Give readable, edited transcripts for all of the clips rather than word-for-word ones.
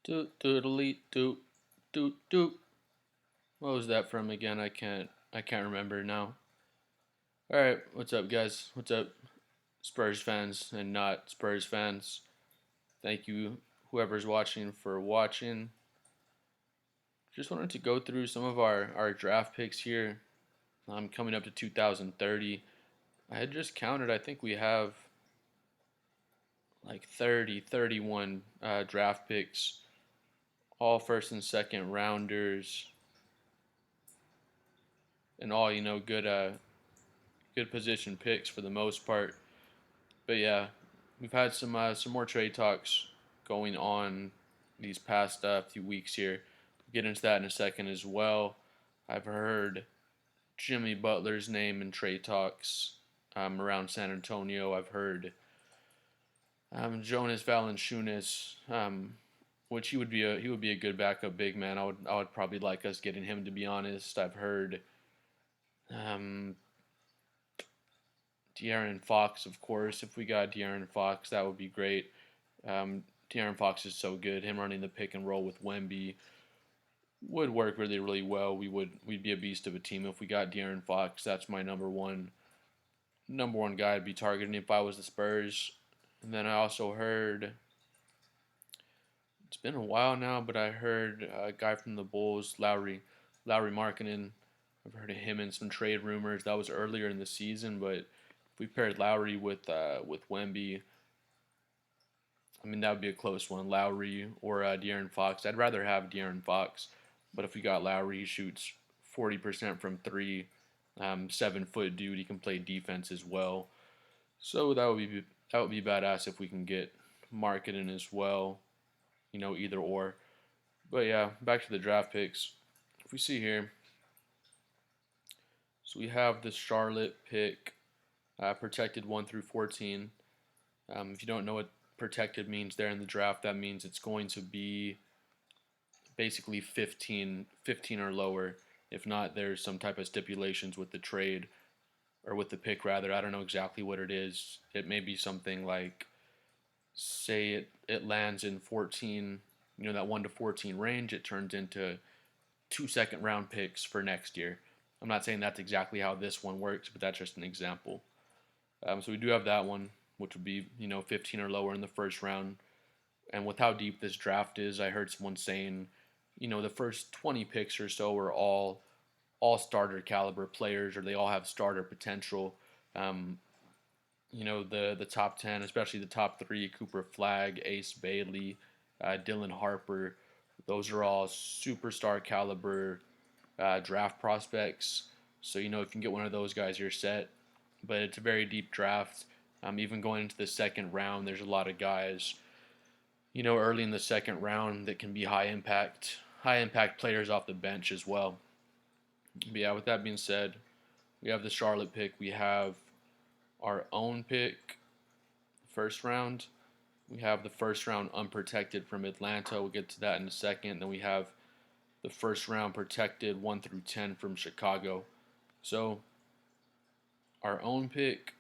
Doot doodly doot doot doot. What was that from again? I can't remember now. All right, what's up, guys? What's up, Spurs fans and not Spurs fans? Thank you, whoever's watching, for watching. Just wanted to go through some of our draft picks here. I'm coming up to 2030. I had just counted. I think we have like 30, 31 draft picks, all first and second rounders, and all good position picks for the most part. But yeah, we've had some more trade talks going on these past few weeks here. We'll get into that in a second as well. I've heard Jimmy Butler's name in trade talks around San Antonio. I've heard Jonas Valanciunas, which he would be a good backup big man. I would probably like us getting him, to be honest. I've heard um, De'Aaron Fox, of course. If we got De'Aaron Fox, that would be great. De'Aaron Fox is so good. Him running the pick and roll with Wemby would work really, really well. We'd be a beast of a team if we got De'Aaron Fox. That's my number one guy I'd be targeting if I was the Spurs. And then I also heard, it's been a while now, but I heard a guy from the Bulls, Lowry Markkinen. I've heard of him in some trade rumors. That was earlier in the season, but if we paired Lowry with Wemby, I mean that would be a close one. Lowry or De'Aaron Fox. I'd rather have De'Aaron Fox, but if we got Lowry, he shoots 40% from three, 7 foot dude. He can play defense as well. So that would be badass if we can get Marketing as well. Either or. But yeah, back to the draft picks. If we see here, so we have the Charlotte pick, protected 1 through 14. If you don't know what protected means there in the draft, that means it's going to be basically 15 or lower. If not, there's some type of stipulations with the trade or with the pick rather. I don't know exactly what it is. It may be something like, say it lands in 14, that 1 to 14 range, it turns into 2 second round picks for next year. I'm not saying that's exactly how this one works, but that's just an example. So we do have that one, which would be 15 or lower in the first round. And with how deep this draft is, I heard someone saying, the first 20 picks or so are all starter caliber players, or they all have starter potential. Um, the top 10, especially the top three: Cooper Flag, Ace Bailey, Dylan Harper. Those are all superstar caliber draft prospects. So if you can get one of those guys, you're set. But it's a very deep draft. Even going into the second round, there's a lot of guys, early in the second round that can be high impact players off the bench as well. But yeah, with that being said, we have the Charlotte pick. We have our own pick, first round. We have the first round unprotected from Atlanta. We'll get to that in a second. Then we have the first round protected 1 through 10 from Chicago. So our own pick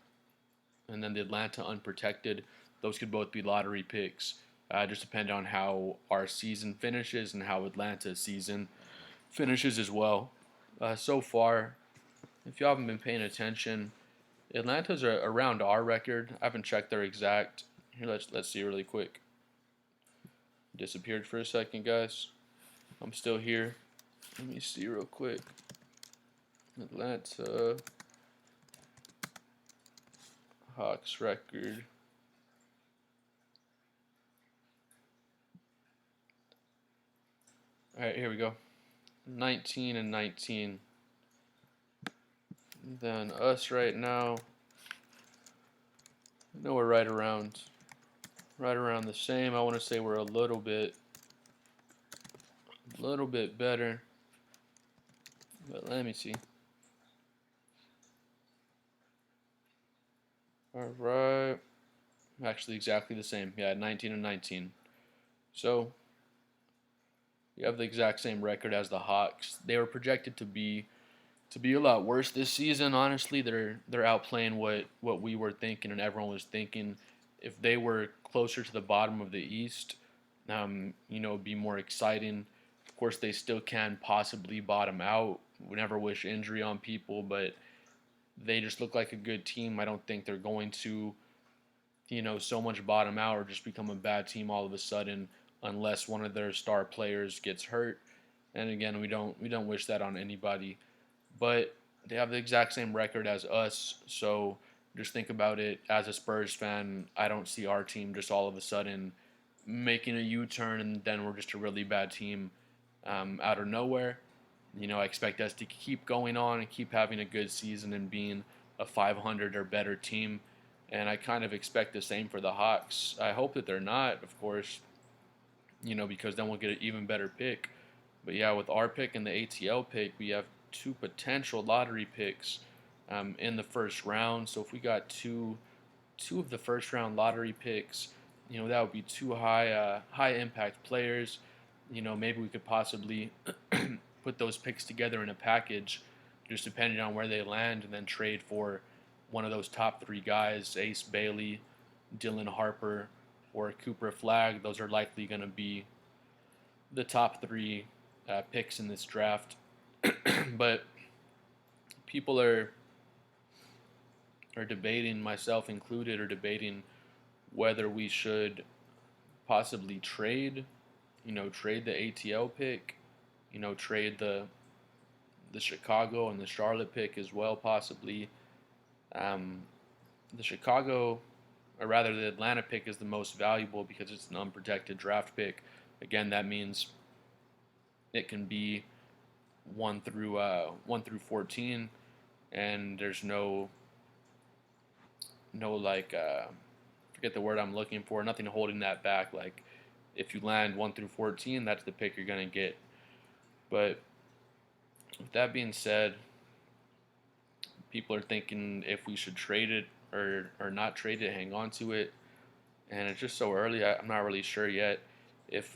and then the Atlanta unprotected, those could both be lottery picks. Just depend on how our season finishes and how Atlanta's season finishes as well. So far, if you haven't been paying attention, Atlanta's around our record. I haven't checked their exact. Here, let's see really quick. Disappeared for a second, guys. I'm still here. Let me see real quick. Atlanta Hawks record. All right, here we go. 19 and 19. Then us right now, I know we're right around the same. I want to say we're a little bit better. But let me see. All right. Actually, exactly the same. Yeah, 19 and 19. So we have the exact same record as the Hawks. They were projected to be a lot worse this season. Honestly, they're outplaying what we were thinking and everyone was thinking. If they were closer to the bottom of the East, be more exciting. Of course, they still can possibly bottom out. We never wish injury on people, but they just look like a good team. I don't think they're going to, so much bottom out or just become a bad team all of a sudden unless one of their star players gets hurt. And again, we don't wish that on anybody. But they have the exact same record as us, so just think about it as a Spurs fan. I don't see our team just all of a sudden making a U-turn and then we're just a really bad team out of nowhere. I expect us to keep going on and keep having a good season and being a 500 or better team. And I kind of expect the same for the Hawks. I hope that they're not, of course, because then we'll get an even better pick. But yeah, with our pick and the ATL pick, we have two potential lottery picks in the first round. So if we got two of the first round lottery picks, that would be two high impact players. Maybe we could possibly put those picks together in a package, just depending on where they land, and then trade for one of those top three guys: Ace Bailey, Dylan Harper, or Cooper Flag. Those are likely going to be the top three picks in this draft. But people are debating, myself included, are debating whether we should possibly trade the ATL pick, trade the Chicago and the Charlotte pick as well, possibly. Um, the Chicago, or rather the Atlanta pick, is the most valuable because it's an unprotected draft pick. Again, that means it can be 1 through 14, and there's no like forget the word I'm looking for. Nothing holding that back. Like if you land 1 through 14, that's the pick you're gonna get. But with that being said, people are thinking if we should trade it or not trade it, hang on to it, and it's just so early. I'm not really sure yet. If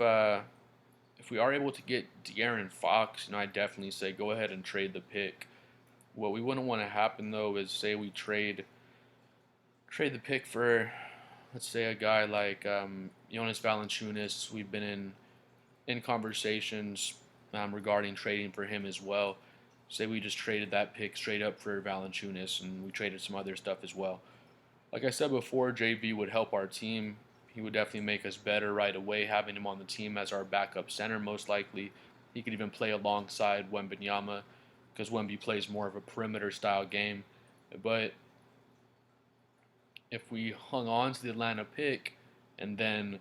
we are able to get De'Aaron Fox, I definitely say go ahead and trade the pick. What we wouldn't want to happen though is say we trade the pick for, let's say, a guy like Jonas Valanciunas. We've been in conversations regarding trading for him as well. Say we just traded that pick straight up for Valanciunas, and we traded some other stuff as well. Like I said before, JV would help our team. He would definitely make us better right away, having him on the team as our backup center, most likely. He could even play alongside Wembenyama because Wemby plays more of a perimeter style game. But if we hung on to the Atlanta pick and then,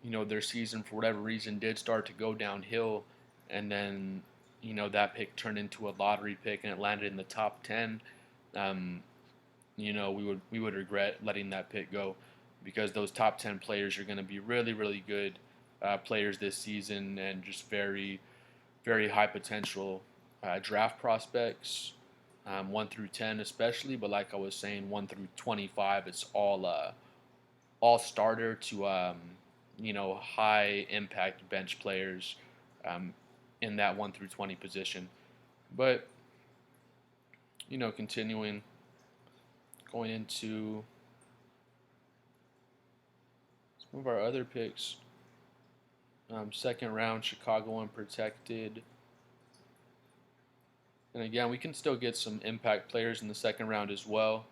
their season for whatever reason did start to go downhill and then, that pick turned into a lottery pick and it landed in the top 10, um, we would regret letting that pick go because those top 10 players are going to be really, really good players this season and just very, very high potential draft prospects. 1 through 10 especially, but like I was saying, 1 through 25, it's all starter to high impact bench players um, in that 1 through 20 position. But continuing going into some of our other picks, second round Chicago unprotected. And again, we can still get some impact players in the second round as well.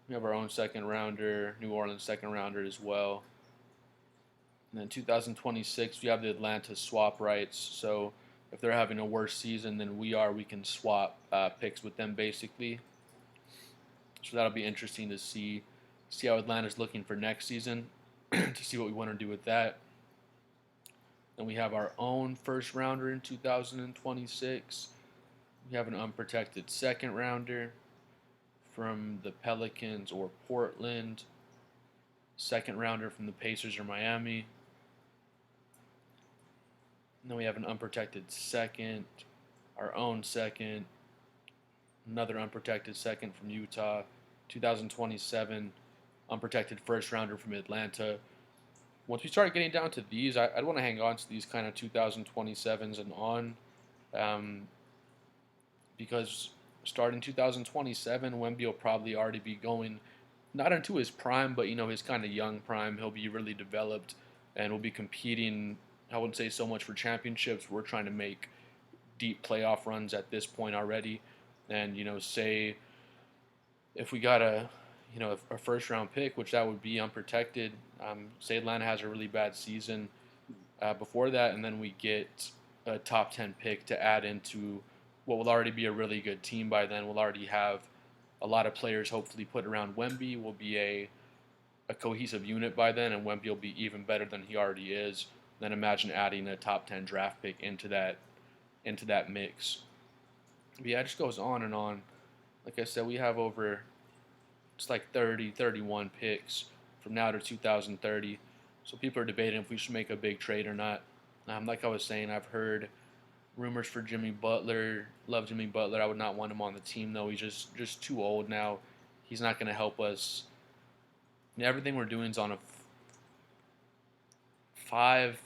We have our own second rounder, New Orleans second rounder as well. And then 2026, we have the Atlanta swap rights. So if they're having a worse season than we are, we can swap picks with them basically. So that'll be interesting to see how Atlanta's looking for next season, to see what we want to do with that. Then we have our own first rounder in 2026. We have an unprotected second rounder from the Pelicans or Portland. Second rounder from the Pacers or Miami. And then we have an unprotected second, our own second, another unprotected second from Utah. 2027 unprotected first rounder from Atlanta. Once we start getting down to these, I'd want to hang on to these kind of 2027s and on. Because starting 2027, Wemby will probably already be going not into his prime, but his kind of young prime. He'll be really developed, and we'll be competing. I wouldn't say so much for championships. We're trying to make deep playoff runs at this point already, and say if we got a first round pick, which that would be unprotected. Say Atlanta has a really bad season before that, and then we get a top 10 pick to add into what will already be a really good team by then. We'll already have a lot of players hopefully put around Wemby. Will be a cohesive unit by then, and Wemby will be even better than he already is. Then imagine adding a top 10 draft pick into that mix. But yeah, it just goes on and on. Like I said, we have over it's like 30, 31 picks from now to 2030. So people are debating if we should make a big trade or not. Like I was saying, I've heard rumors for Jimmy Butler. Love Jimmy Butler. I would not want him on the team though. He's just too old now. He's not going to help us. Everything we're doing is on a five,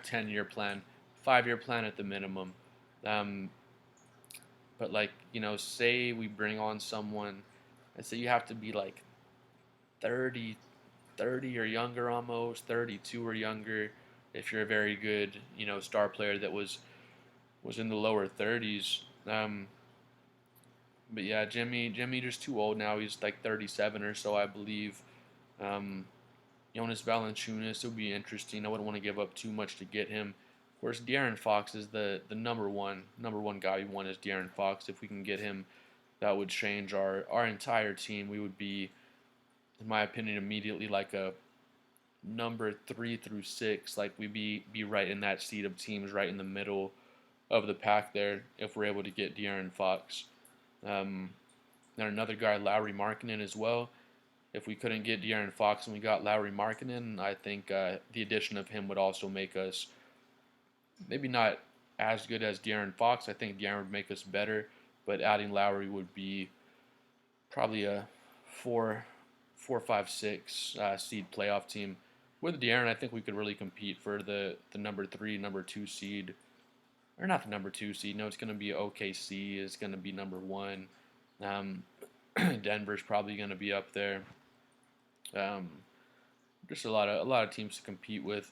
10 year plan, 5 year plan at the minimum. Um, but like say we bring on someone, I say you have to be like 30, 30 or younger, almost 32 or younger, if you're a very good star player that was in the lower 30s. But yeah, Jimmy just too old now. He's like 37 or so, I believe. Um, Jonas Valanciunas would be interesting. I wouldn't want to give up too much to get him. Of course, De'Aaron Fox is the number one guy we want is De'Aaron Fox. If we can get him, that would change our entire team. We would be, in my opinion, immediately like a number 3 through 6. Like we'd be right in that seat of teams, right in the middle of the pack there if we're able to get De'Aaron Fox. Um, and another guy, Lauri Markkanen as well. If we couldn't get De'Aaron Fox and we got Lauri Markkanen, I think the addition of him would also make us maybe not as good as De'Aaron Fox. I think De'Aaron would make us better, but adding Lauri would be probably a 4, 5, 6 seed playoff team. With De'Aaron, I think we could really compete for the number 3, number 2 seed, or not the number 2 seed. No, it's going to be OKC. It's going to be number 1. Um, Denver's probably going to be up there. Um, just a lot of teams to compete with.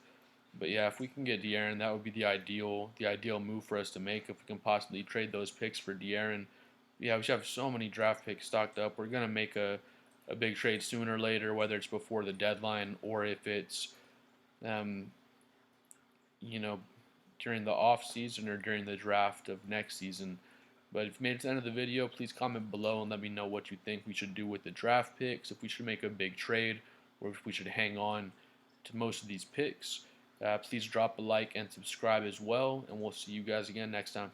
But yeah, if we can get De'Aaron, that would be the ideal move for us to make. If we can possibly trade those picks for De'Aaron, yeah, we should have so many draft picks stocked up. We're gonna make a big trade sooner or later, whether it's before the deadline or if it's, um, you know, during the off season or during the draft of next season. But if you made it to the end of the video, please comment below and let me know what you think we should do with the draft picks, if we should make a big trade, or if we should hang on to most of these picks. Please drop a like and subscribe as well, and we'll see you guys again next time.